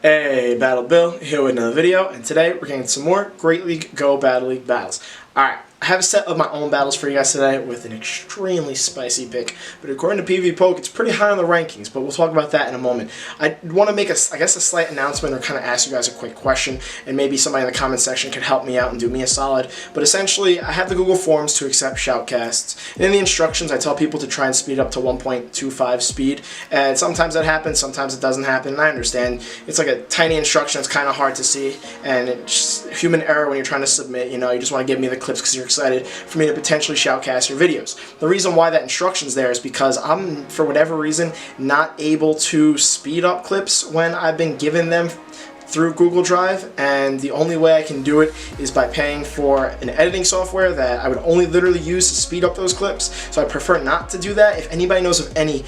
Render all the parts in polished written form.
Hey, Battle Bill here with another video, and today we're getting some more Great League Go Battle League battles. Alright, I have a set of my own battles for you guys today with an extremely spicy pick, but according to PvP, it's pretty high on the rankings, but we'll talk about that in a moment. I want to make, a slight announcement or kind of ask you guys a quick question, and maybe somebody in the comment section could help me out and do me a solid. But essentially, I have the Google Forms to accept shoutcasts, and in the instructions, I tell people to try and speed up to 1.25 speed, and sometimes that happens, sometimes it doesn't happen, and I understand. It's like a tiny instruction, it's kind of hard to see, and it's human error when you're trying to submit, you know, you just want to give me the clips because you're excited for me to potentially shoutcast your videos. The reason why that instruction's there is because I'm, for whatever reason, not able to speed up clips when I've been given them through Google Drive, and the only way I can do it is by paying for an editing software that I would only literally use to speed up those clips, so I prefer not to do that. If anybody knows of any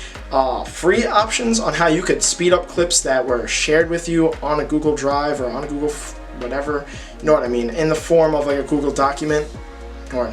free options on how you could speed up clips that were shared with you on a Google Drive or on a Google whatever, you know what I mean, in the form of like a Google document, or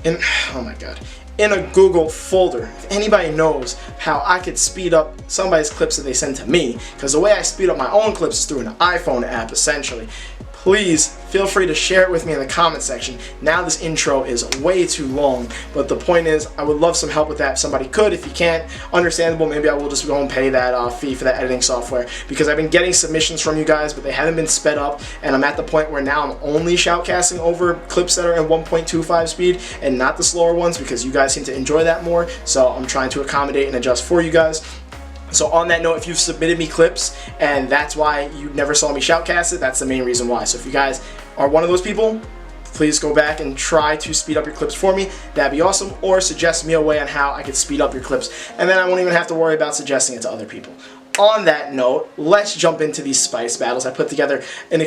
in, oh my god, in a Google folder. If anybody knows how I could speed up somebody's clips that they send to me, because the way I speed up my own clips is through an iPhone app essentially, please feel free to share it with me in the comment section. Now this intro is way too long, but the point is I would love some help with that if somebody could. If you can't, understandable, maybe I will just go and pay that fee for that editing software, because I've been getting submissions from you guys, but they haven't been sped up, and I'm at the point where now I'm only shoutcasting over clips that are in 1.25 speed and not the slower ones, because you guys seem to enjoy that more, so I'm trying to accommodate and adjust for you guys. So on that note, if you've submitted me clips and that's why you never saw me shoutcast it, that's the main reason why. So if you guys are one of those people, please go back and try to speed up your clips for me. That'd be awesome. Or suggest me a way on how I could speed up your clips, and then I won't even have to worry about suggesting it to other people. On that note, let's jump into these spice battles. I put together an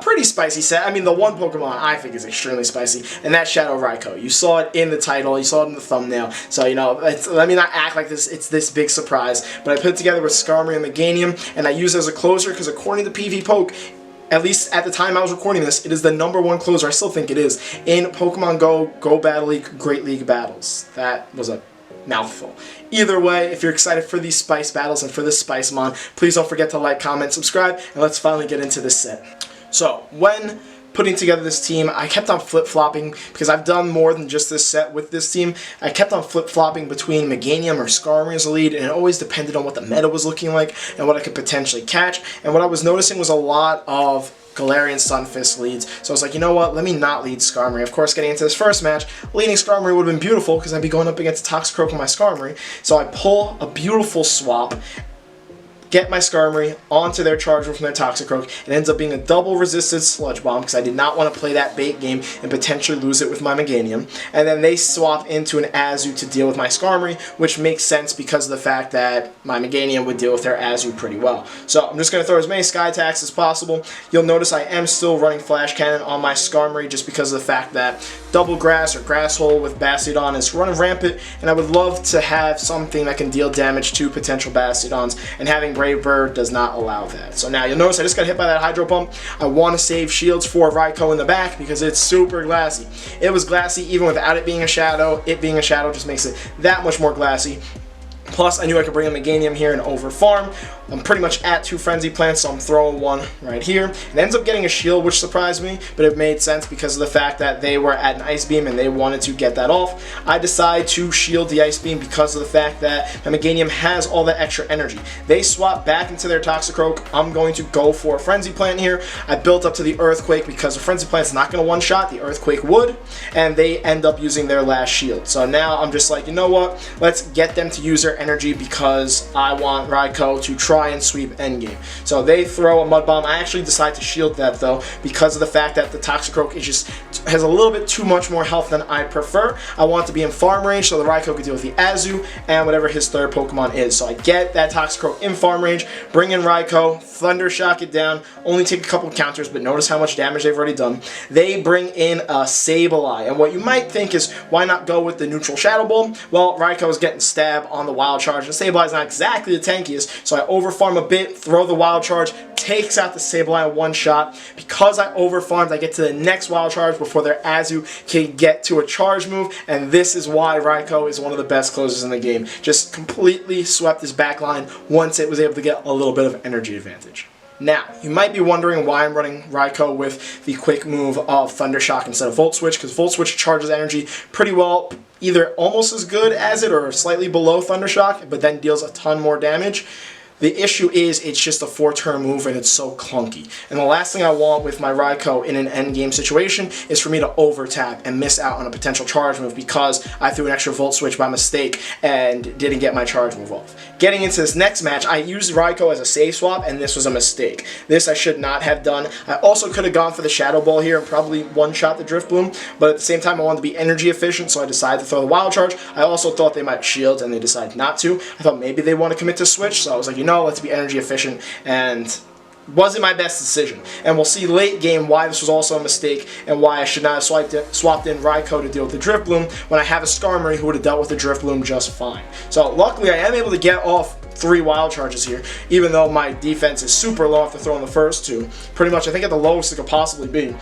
pretty spicy set. I mean, the one Pokemon I think is extremely spicy, and that's Shadow Raikou. You saw it in the title, you saw it in the thumbnail, so you know, let me not act like it's this big surprise, but I put it together with Skarmory and Meganium, and I use it as a closer because according to PvP, at least at the time I was recording this, it is the #1 closer, I still think it is, in Pokemon Go Battle League, Great League battles. That was a mouthful. Either way, if you're excited for these spice battles and for this spice mon, please don't forget to like, comment, subscribe, and let's finally get into this set. So, when putting together this team, I kept on flip-flopping, because I've done more than just this set with this team. I kept on flip-flopping between Meganium or Skarmory as a lead, and it always depended on what the meta was looking like and what I could potentially catch. And what I was noticing was a lot of Galarian Sunfist leads, so I was like, you know what, let me not lead Skarmory. Of course, getting into this first match, leading Skarmory would have been beautiful, because I'd be going up against Toxicroak with my Skarmory, so I pull a beautiful swap, get my Skarmory onto their charge from their Toxicroak. It ends up being a double resisted Sludge Bomb, because I did not want to play that bait game and potentially lose it with my Meganium. And then they swap into an Azu to deal with my Skarmory, which makes sense because of the fact that my Meganium would deal with their Azu pretty well. So I'm just going to throw as many Sky Attacks as possible. You'll notice I am still running Flash Cannon on my Skarmory just because of the fact that Double Grass or Grass Hole with Bastiodon is running rampant, and I would love to have something that can deal damage to potential Bastiodons, and having Brave Bird does not allow that. So now you'll notice I just got hit by that Hydro Pump. I want to save shields for Raikou in the back because it's super glassy. It was glassy even without it being a shadow. It being a shadow just makes it that much more glassy. Plus, I knew I could bring a Meganium here and over farm. I'm pretty much at 2 Frenzy Plants, so I'm throwing one right here. It ends up getting a shield, which surprised me, but it made sense because of the fact that they were at an Ice Beam and they wanted to get that off. I decide to shield the Ice Beam because of the fact that my Meganium has all that extra energy. They swap back into their Toxicroak. I'm going to go for a Frenzy Plant here. I built up to the Earthquake because the Frenzy Plant's not going to one-shot, the Earthquake would, and they end up using their last shield. So now I'm just like, you know what, let's get them to use their energy because I want Raikou to try and sweep endgame. So they throw a Mud Bomb. I actually decide to shield that though because of the fact that the Toxicroak is just has a little bit too much more health than I prefer. I want to be in farm range so the Raikou can deal with the Azu and whatever his third Pokemon is. So I get that Toxicroak in farm range, bring in Raikou, Thunder Shock it down, only take a couple counters, but notice how much damage they've already done. They bring in a Sableye, and what you might think is, why not go with the neutral Shadow Ball? Well, Raikou is getting stabbed on the Wild Charge, and Sableye's not exactly the tankiest, so I overfarm a bit, throw the Wild Charge, takes out the Sableye one shot. Because I overfarmed, I get to the next wild charge before their Azu can get to a charge move, and this is why Raikou is one of the best closers in the game. Just completely swept his backline once it was able to get a little bit of energy advantage. Now, you might be wondering why I'm running Raikou with the quick move of Thunder Shock instead of Volt Switch, because Volt Switch charges energy pretty well, either almost as good as it or slightly below Thunder Shock, but then deals a ton more damage. The issue is it's just a 4-turn move and it's so clunky. And the last thing I want with my Raikou in an endgame situation is for me to over-tap and miss out on a potential charge move because I threw an extra Volt Switch by mistake and didn't get my charge move off. Getting into this next match, I used Raikou as a save swap and this was a mistake. This I should not have done. I also could have gone for the Shadow Ball here and probably one-shot the Drift Bloom, but at the same time I wanted to be energy efficient, so I decided to throw the Wild Charge. I also thought they might shield and they decided not to. I thought maybe they want to commit to Switch, so I was like, you know, let's be energy efficient, and wasn't my best decision. And we'll see late game why this was also a mistake and why I should not have swapped in Raikou to deal with the Drift Bloom when I have a Skarmory who would have dealt with the Drift Bloom just fine. So luckily I am able to get off 3 wild charges here, even though my defense is super low after throwing the first 2. Pretty much I think at the lowest it could possibly be.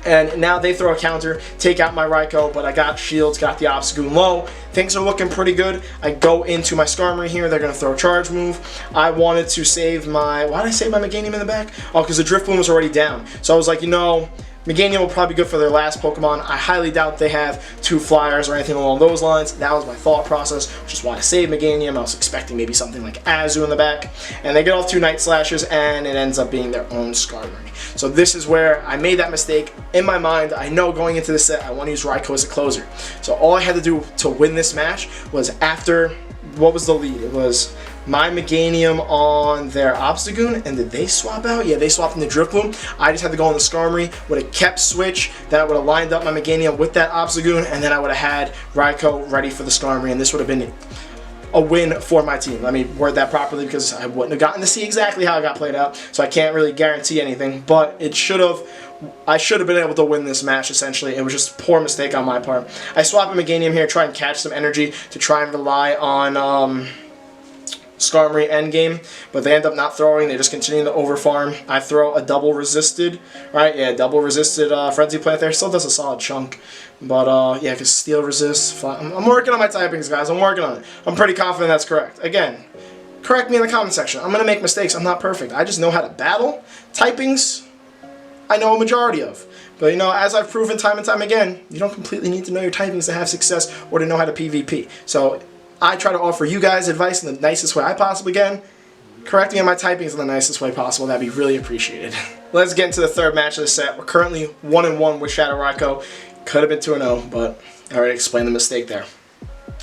And now they throw a counter, take out my Raikou, but I got shields, got the Obstagoon low. Things are looking pretty good. I go into my Skarmory here. They're going to throw a charge move. I wanted to save my... Why did I save my Meganium in the back? Oh, because the Drift Bloom was already down. So I was like, you know, Meganium will probably be good for their last Pokemon. I highly doubt they have 2 flyers or anything along those lines. That was my thought process, which is why I saved Meganium. I was expecting maybe something like Azu in the back. And they get off 2 Night Slashes, and it ends up being their own Skarmory. So this is where I made that mistake. In my mind, I know going into this set, I want to use Raikou as a closer. So all I had to do to win this match was after... What was the lead? It was my Meganium on their Obstagoon, and did they swap out? Yeah, they swapped in the Drift Bloom. I just had to go on the Skarmory, would have kept Switch, then I would have lined up my Meganium with that Obstagoon, and then I would have had Raikou ready for the Skarmory, and this would have been a win for my team. Let me word that properly because I wouldn't have gotten to see exactly how it got played out, so I can't really guarantee anything, but it should have... I should have been able to win this match, essentially. It was just a poor mistake on my part. I swap a Meganium here, try and catch some energy to try and rely on Skarmory endgame, but they end up not throwing. They just continue to overfarm. I throw a double resisted, right? Yeah, double resisted Frenzy Plant there. Still does a solid chunk. But, yeah, because Steel resists. I'm working on my typings, guys. I'm working on it. I'm pretty confident that's correct. Again, correct me in the comment section. I'm going to make mistakes. I'm not perfect. I just know how to battle. Typings, I know a majority of. But, you know, as I've proven time and time again, you don't completely need to know your typings to have success or to know how to PvP. So I try to offer you guys advice in the nicest way I possibly can. Correct me on my typings in the nicest way possible. That'd be really appreciated. Let's get into the third match of the set. We're currently 1-1 with Shadow Raikou. Could have been 2-0, but I already explained the mistake there.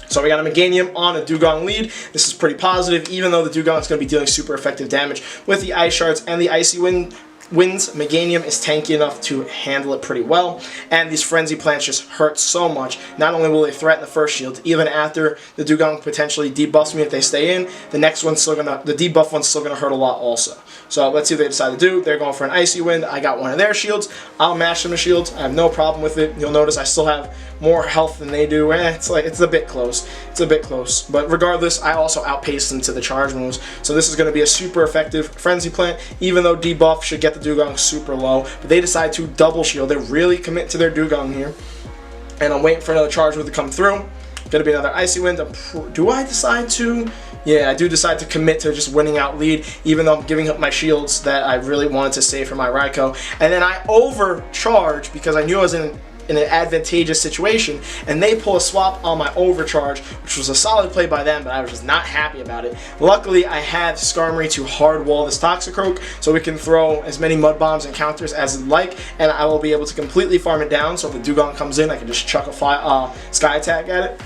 So we got a Meganium on a Dugong lead. This is pretty positive, even though the Dugong is going to be dealing super effective damage with the Ice Shards and the Icy Winds. Meganium is tanky enough to handle it pretty well, and these Frenzy Plants just hurt so much. Not only will they threaten the first shield, even after the Dugong potentially debuffs me if they stay in, the debuff one's still gonna hurt a lot also. So let's see what they decide to do. They're going for an Icy Wind. I got one of their shields. I'll mash them to shields. I have no problem with it. You'll notice I still have more health than they do. It's a bit close. It's a bit close. But regardless, I also outpaced them to the charge moves. So this is going to be a super effective Frenzy Plant, even though debuff should get the Dugong super low. But they decide to double shield. They really commit to their Dugong here. And I'm waiting for another charge move to come through. Gonna be another Icy Wind. Do I decide to? Yeah, I do decide to commit to just winning out lead, even though I'm giving up my shields that I really wanted to save for my Raikou. And then I overcharge because I knew I was in an advantageous situation, and they pull a swap on my overcharge, which was a solid play by them, but I was just not happy about it. Luckily, I have Skarmory to hard wall this Toxicroak, so we can throw as many Mud Bombs and counters as I'd like, and I will be able to completely farm it down, so if the Dugong comes in, I can just chuck a Sky Attack at it.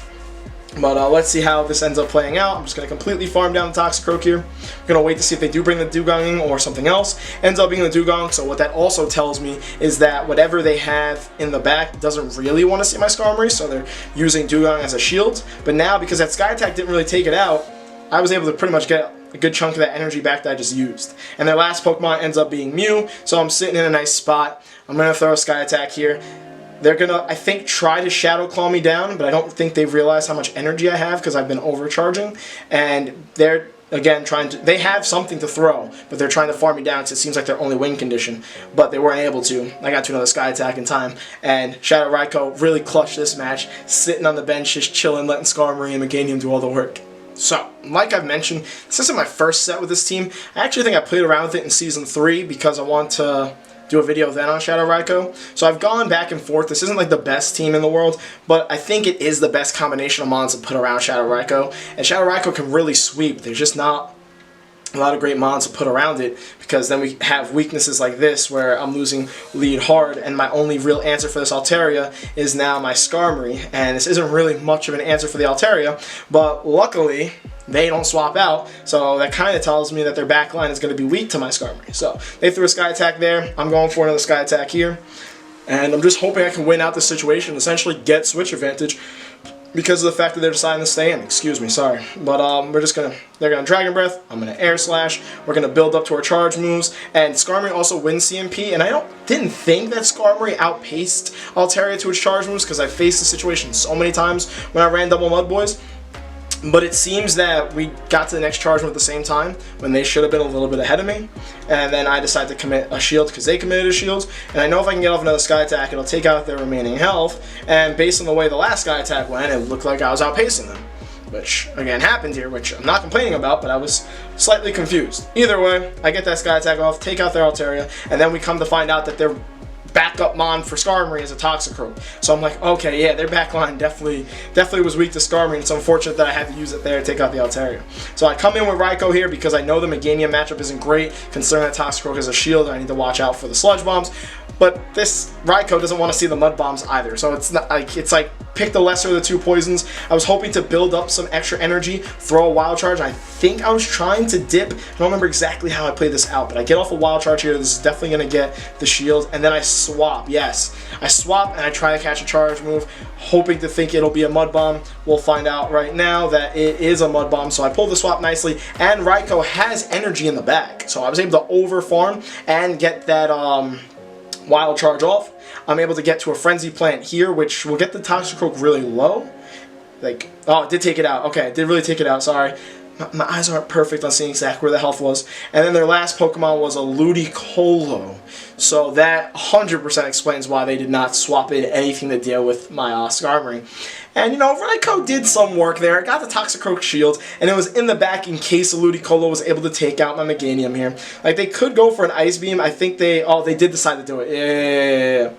But let's see how this ends up playing out. I'm just going to completely farm down the Toxicroak here. I'm going to wait to see if they do bring the Dugong in or something else. Ends up being the Dugong, so what that also tells me is that whatever they have in the back doesn't really want to see my Skarmory, so they're using Dugong as a shield. But now, because that Sky Attack didn't really take it out, I was able to pretty much get a good chunk of that energy back that I just used. And their last Pokemon ends up being Mew, so I'm sitting in a nice spot. I'm going to throw a Sky Attack here. They're going to, I think, try to Shadow Claw me down, but I don't think they've realized how much energy I have because I've been overcharging. And they're again, they have something to throw, but they're trying to farm me down because it seems like they're only win condition, but they weren't able to. I got to another Sky Attack in time, and Shadow Raikou really clutched this match, sitting on the bench, just chilling, letting Skarmory and Meganium do all the work. So, like I've mentioned, this isn't my first set with this team. I actually think I played around with it in Season 3 because I want to do a video then on Shadow Raikou. So I've gone back and forth. This isn't like the best team in the world, but I think it is the best combination of mons to put around Shadow Raikou. And Shadow Raikou can really sweep. There's just not a lot of great mons to put around it, because then we have weaknesses like this where I'm losing lead hard, and my only real answer for this Altaria is now my Skarmory, and this isn't really much of an answer for the Altaria, but luckily they don't swap out, so that kind of tells me that their back line is going to be weak to my Skarmory. So they threw a Sky Attack there, I'm going for another Sky Attack here, and I'm just hoping I can win out this situation, essentially get switch advantage, because of the fact that they're deciding to stay in. Excuse me, sorry. But they're gonna Dragon Breath, I'm gonna Air Slash, we're gonna build up to our charge moves, and Skarmory also wins CMP, and I didn't think that Skarmory outpaced Altaria to its charge moves, because I faced the situation so many times when I ran double Mud Boys. But it seems that we got to the next charge move at the same time, when they should have been a little bit ahead of me. And then I decided to commit a shield because they committed a shield. And I know if I can get off another Sky Attack, it'll take out their remaining health. And based on the way the last Sky Attack went, it looked like I was outpacing them. Which, again, happened here, which I'm not complaining about, but I was slightly confused. Either way, I get that Sky Attack off, take out their Altaria, and then we come to find out that they're backup mon for Skarmory is a Toxicroak. So I'm like, okay, yeah, their backline definitely was weak to Skarmory, and it's unfortunate that I had to use it there to take out the Altaria. So I come in with Raikou here because I know the Meganium matchup isn't great, considering that Toxicroak has a shield, and I need to watch out for the Sludge Bombs. But this Raikou doesn't want to see the Mud Bombs either, so it's like pick the lesser of the two poisons. I was hoping to build up some extra energy, throw a Wild Charge. I think I was trying to dip. I don't remember exactly how I played this out, but I get off a Wild Charge here. This is definitely going to get the shield, and then I swap. Yes, I swap and I try to catch a charge move, hoping to think it'll be a Mud Bomb. We'll find out right now that it is a Mud Bomb, so I pull the swap nicely, and Raikou has energy in the back, so I was able to over farm and get that Wild Charge off. I'm able to get to a Frenzy Plant here, which will get the Toxicroak really low. Like, oh, it did take it out. Okay, it did really take it out, sorry. My eyes aren't perfect on seeing exactly where the health was. And then their last Pokemon was a Ludicolo. So that 100% explains why they did not swap in anything to deal with my Skarmory. And, you know, Raikou did some work there. It got the Toxicroak shield, and it was in the back in case the Ludicolo was able to take out my Meganium here. Like, they could go for an Ice Beam. I think they did decide to do it. Yeah.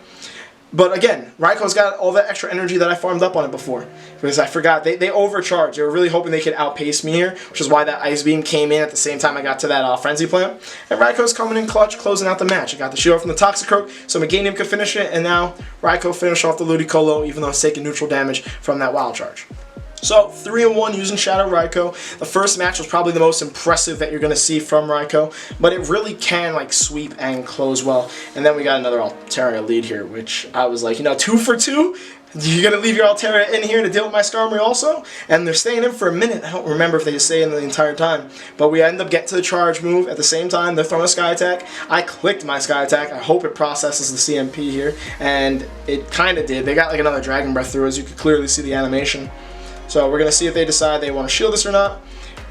But again, Raikou's got all that extra energy that I farmed up on it before. Because I forgot, they overcharged. They were really hoping they could outpace me here, which is why that Ice Beam came in at the same time I got to that Frenzy Plant. And Raikou's coming in clutch, closing out the match. I got the shield from the Toxicroak, so Meganium could finish it, and now Raikou finished off the Ludicolo, even though it's taking neutral damage from that Wild Charge. So, 3-1 using Shadow Raikou. The first match was probably the most impressive that you're going to see from Raikou, but it really can like sweep and close well. And then we got another Altaria lead here, which I was like, you know, 2 for 2? You're going to leave your Altaria in here to deal with my Skarmory also? And they're staying in for a minute. I don't remember if they stay in the entire time. But we end up getting to the charge move at the same time. They're throwing a Sky Attack. I clicked my Sky Attack. I hope it processes the CMP here. And it kind of did. They got like another Dragon Breath through, as you could clearly see the animation. So we're going to see if they decide they want to shield this or not.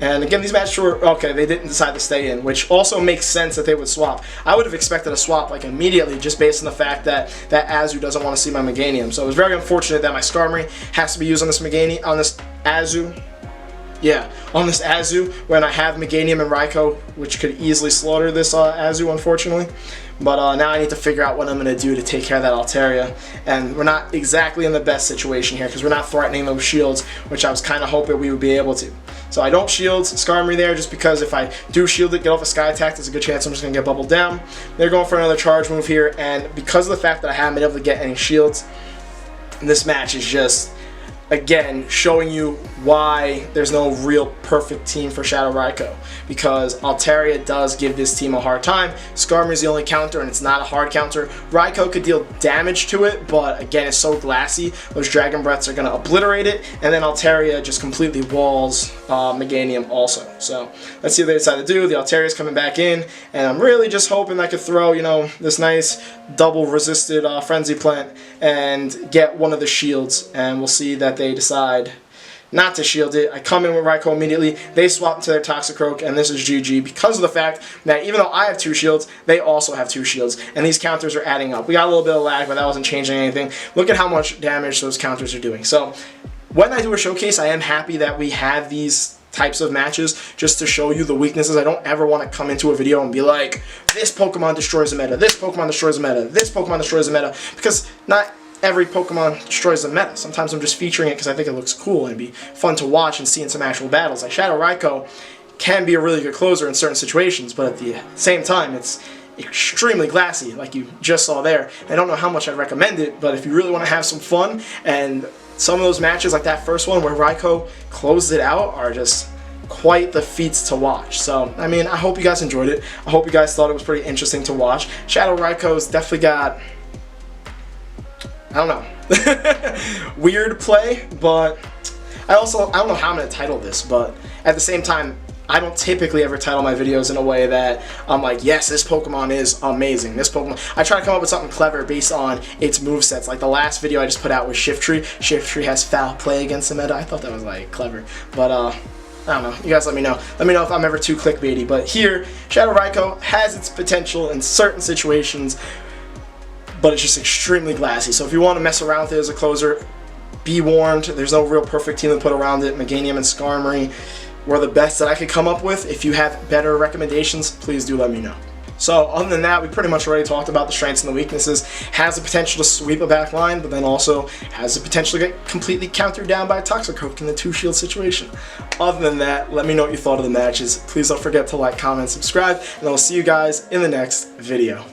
And again, these matches were, okay, they didn't decide to stay in, which also makes sense that they would swap. I would have expected a swap like immediately, just based on the fact that that Azu doesn't want to see my Meganium. So it was very unfortunate that my Skarmory has to be used on this Azu. Yeah, on this Azu, when I have Meganium and Raikou, which could easily slaughter this Azu, unfortunately. But now I need to figure out what I'm going to do to take care of that Altaria. And we're not exactly in the best situation here, because we're not threatening those shields, which I was kind of hoping we would be able to. So I don't shield Skarmory there, just because if I do shield it, get off a Sky Attack, there's a good chance I'm just going to get bubbled down. They're going for another charge move here, and because of the fact that I haven't been able to get any shields, this match is just, again, showing you why there's no real perfect team for Shadow Raikou, because Altaria does give this team a hard time. Skarmory's the only counter, and it's not a hard counter. Raikou could deal damage to it, but again, it's so glassy, those Dragon Breaths are going to obliterate it, and then Altaria just completely walls Meganium also. So let's see what they decide to do. The Altaria's coming back in, and I'm really just hoping I could throw, you know, this nice double resisted Frenzy Plant and get one of the shields, and we'll see that they decide not to shield it. I come in with Raikou immediately, they swap into their Toxicroak, and this is GG because of the fact that even though I have 2 shields, they also have 2 shields, and these counters are adding up. We got a little bit of lag, but that wasn't changing anything. Look at how much damage those counters are doing. So when I do a showcase, I am happy that we have these types of matches just to show you the weaknesses. I don't ever want to come into a video and be like, this Pokemon destroys the meta, this Pokemon destroys the meta, this Pokemon destroys the meta, because not every Pokemon destroys the meta. Sometimes I'm just featuring it because I think it looks cool and it'd be fun to watch and see in some actual battles. Like Shadow Raikou can be a really good closer in certain situations, but at the same time, it's extremely glassy, like you just saw there. I don't know how much I'd recommend it, but if you really want to have some fun, and some of those matches like that first one where Raikou closed it out are just quite the feats to watch. So, I mean, I hope you guys enjoyed it. I hope you guys thought it was pretty interesting to watch. Shadow Raikou's definitely got, I don't know, weird play, but I don't know how I'm going to title this, but at the same time, I don't typically ever title my videos in a way that I'm like, yes, this Pokemon is amazing. This Pokemon, I try to come up with something clever based on its movesets. Like the last video I just put out was Shiftry. Shiftry has foul play against the meta. I thought that was like clever, but I don't know. You guys let me know. Let me know if I'm ever too clickbaity. But here, Shadow Raikou has its potential in certain situations, but it's just extremely glassy. So if you want to mess around with it as a closer, be warned. There's no real perfect team to put around it. Meganium and Skarmory were the best that I could come up with. If you have better recommendations, please do let me know. So other than that, we pretty much already talked about the strengths and the weaknesses. Has the potential to sweep a back line, but then also has the potential to get completely countered down by a Toxicroak in the 2-shield situation. Other than that, let me know what you thought of the matches. Please don't forget to like, comment, subscribe, and I'll see you guys in the next video.